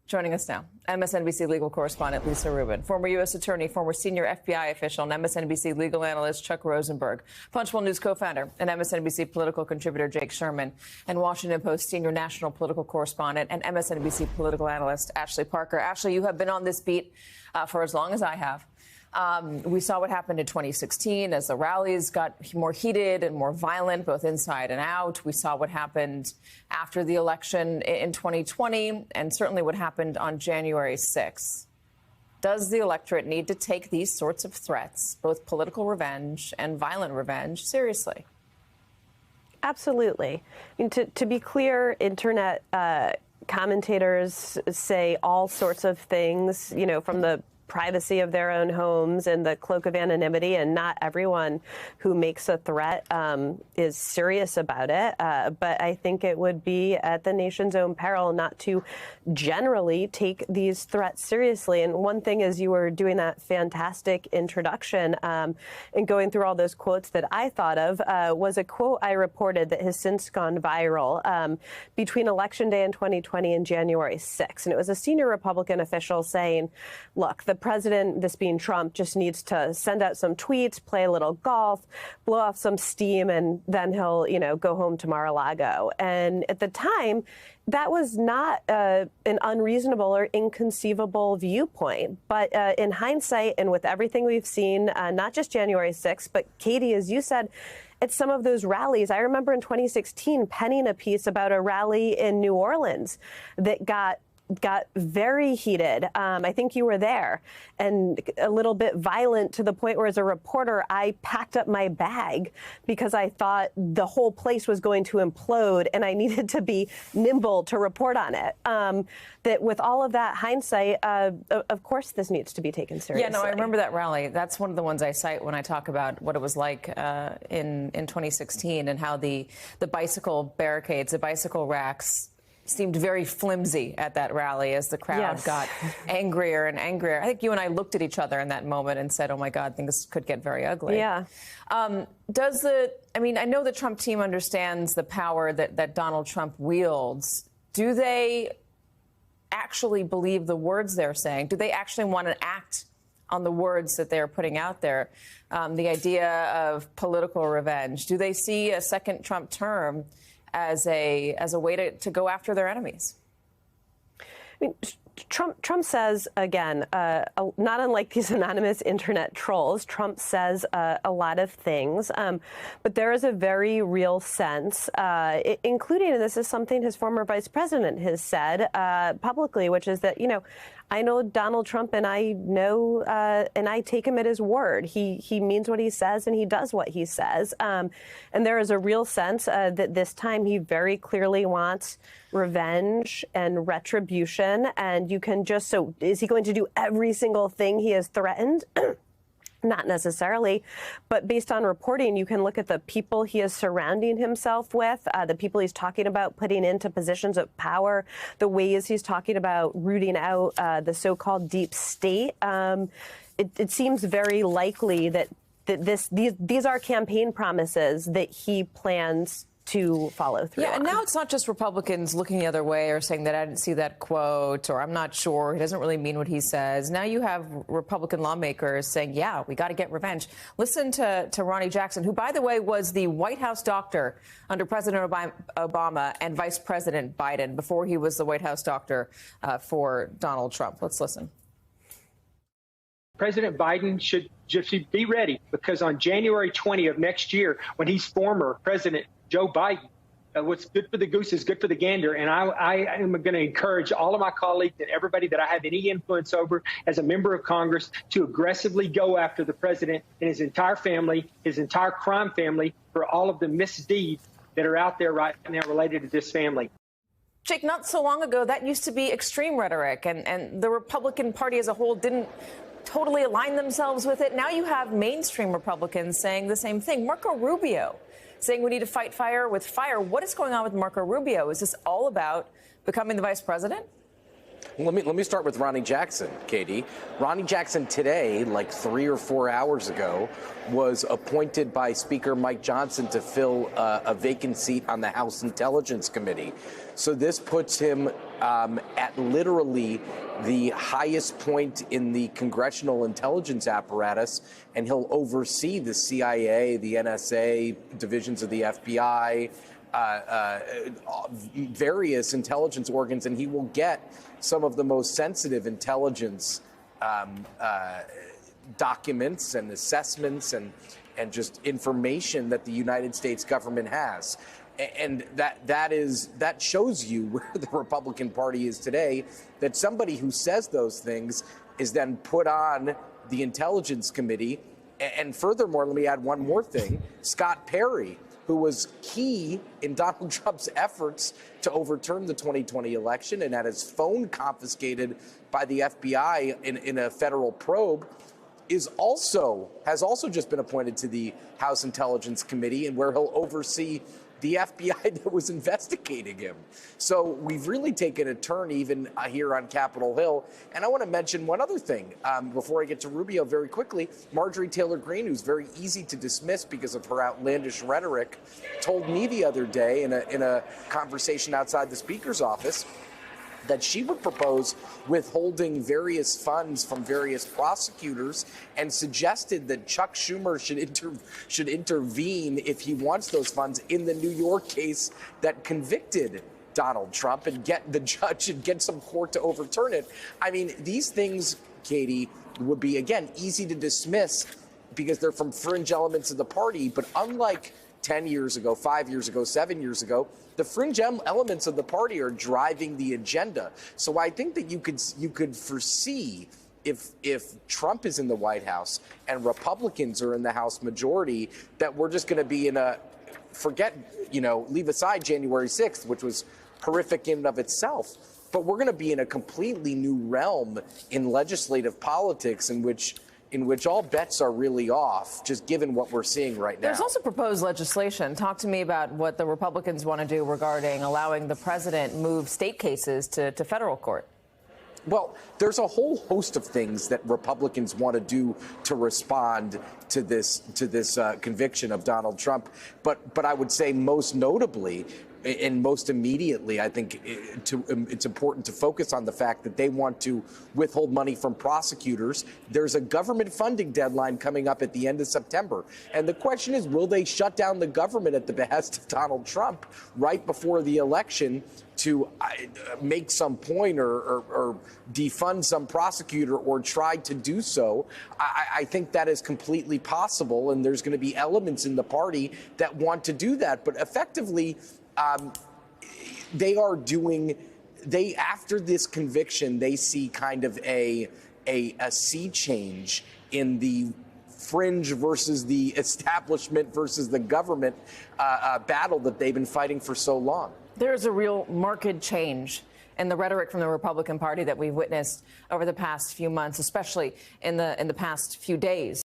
Joining us now, MSNBC legal correspondent Lisa Rubin, former U.S. attorney, former senior FBI official, and MSNBC legal analyst Chuck Rosenberg, Punchbowl News co-founder, and MSNBC political contributor Jake Sherman, and Washington Post senior national political correspondent and MSNBC political analyst Ashley Parker. Ashley, you have been on this beat for as long as I have. We saw what happened in 2016 as the rallies got more heated and more violent, both inside and out. We saw what happened after the election in 2020 and certainly what happened on January 6th. Does the electorate need to take these sorts of threats, both political revenge and violent revenge, seriously? Absolutely. I mean, to be clear, internet commentators say all sorts of things, you know, from the privacy of their own homes and the cloak of anonymity, and not everyone who makes a threat is serious about it. But I think it would be at the nation's own peril not to generally take these threats seriously. And one thing is, you were doing that fantastic introduction and going through all those quotes that I thought of was a quote I reported that has since gone viral between Election Day in 2020 and January 6th. And it was a senior Republican official saying, look, the president, this being Trump, just needs to send out some tweets, play a little golf, blow off some steam, and then he'll, you know, go home to Mar-a-Lago. And at the time, that was not an unreasonable or inconceivable viewpoint. But in hindsight, and with everything we've seen, not just January 6th, but Katie, as you said, at some of those rallies, I remember in 2016 penning a piece about a rally in New Orleans that got very heated. I think you were there, and a little bit violent, to the point where, as a reporter, I packed up my bag because I thought the whole place was going to implode and I needed to be nimble to report on it. That with all of that hindsight, of course, this needs to be taken seriously. Yeah, no, I remember that rally. That's one of the ones I cite when I talk about what it was like in 2016 and how the bicycle barricades, the bicycle racks seemed very flimsy at that rally as the crowd got angrier and angrier. I think you and I looked at each other in that moment and said, oh, my God, things could get very ugly. Yeah. I know the Trump team understands the power that Donald Trump wields. Do they actually believe the words they're saying? Do they actually want to act on the words that they're putting out there? The idea of political revenge. Do they see a second Trump term as a way to go after their enemies? I mean, Trump says, again, not unlike these anonymous internet trolls, Trump says a lot of things, but there is a very real sense, including, and this is something his former vice president has said publicly, which is that, you know, I know Donald Trump, and I know, and I take him at his word. He means what he says, and he does what he says. And there is a real sense that this time he very clearly wants revenge and retribution. And you can just, so is he going to do every single thing he has threatened? Not necessarily, but based on reporting, you can look at the people he is surrounding himself with, the people he's talking about putting into positions of power, the ways he's talking about rooting out the so-called deep state. It seems very likely that these are campaign promises that he plans to follow through. Yeah, and now it's not just Republicans looking the other way or saying that I didn't see that quote, or I'm not sure, he doesn't really mean what he says. Now you have Republican lawmakers saying, yeah, we got to get revenge. Listen to Ronny Jackson, who, by the way, was the White House doctor under President Obama and Vice President Biden before he was the White House doctor for Donald Trump. Let's listen. President Biden should just be ready, because on January 20 of next year, when he's former President Joe Biden, what's good for the goose is good for the gander. And I am going to encourage all of my colleagues and everybody that I have any influence over as a member of Congress to aggressively go after the president and his entire family, his entire crime family, for all of the misdeeds that are out there right now related to this family. Jake, not so long ago, that used to be extreme rhetoric, and the Republican Party as a whole didn't totally align themselves with it. Now you have mainstream Republicans saying the same thing. Marco Rubio saying we need to fight fire with fire. What is going on with Marco Rubio? Is this all about becoming the vice president? Let me start with Ronny Jackson, Katie. Ronny Jackson today, like 3 or 4 hours ago, was appointed by Speaker Mike Johnson to fill a vacant seat on the House Intelligence Committee. So this puts him at literally the highest point in the congressional intelligence apparatus, and he'll oversee the CIA, the NSA, divisions of the FBI, various intelligence organs, and he will get some of the most sensitive intelligence documents and assessments and just information that the United States government has. And that shows you where the Republican Party is today, that somebody who says those things is then put on the Intelligence Committee. And furthermore, let me add one more thing. Scott Perry, who was key in Donald Trump's efforts to overturn the 2020 election and had his phone confiscated by the FBI in a federal probe, has also just been appointed to the House Intelligence Committee, and where he'll oversee the FBI that was investigating him. So we've really taken a turn even here on Capitol Hill. And I want to mention one other thing before I get to Rubio very quickly. Marjorie Taylor Greene, who's very easy to dismiss because of her outlandish rhetoric, told me the other day in a conversation outside the Speaker's office that she would propose withholding various funds from various prosecutors, and suggested that Chuck Schumer should intervene if he wants those funds in the New York case that convicted Donald Trump, and get the judge and get some court to overturn it. I mean, these things, Katie, would be, again, easy to dismiss because they're from fringe elements of the party. But unlike 10 years ago, 5 years ago, 7 years ago, the fringe elements of the party are driving the agenda. So I think that you could foresee, if Trump is in the White House and Republicans are in the House majority, that we're just going to be in leave aside January 6th, which was horrific in and of itself. But we're going to be in a completely new realm in legislative politics in which all bets are really off, just given what we're seeing right now. There's also proposed legislation. Talk to me about what the Republicans want to do regarding allowing the president move state cases to federal court. Well, there's a whole host of things that Republicans want to do to respond to this conviction of Donald Trump. But I would say most notably and most immediately, I think it's important to focus on the fact that they want to withhold money from prosecutors. There's a government funding deadline coming up at the end of September. And the question is, will they shut down the government at the behest of Donald Trump right before the election to make some point or defund some prosecutor or try to do so? I think that is completely possible, and there's going to be elements in the party that want to do that. But effectively, after this conviction, they see kind of a sea change in the fringe versus the establishment versus the government battle that they've been fighting for so long. There's a real marked change in the rhetoric from the Republican Party that we've witnessed over the past few months, especially in the past few days.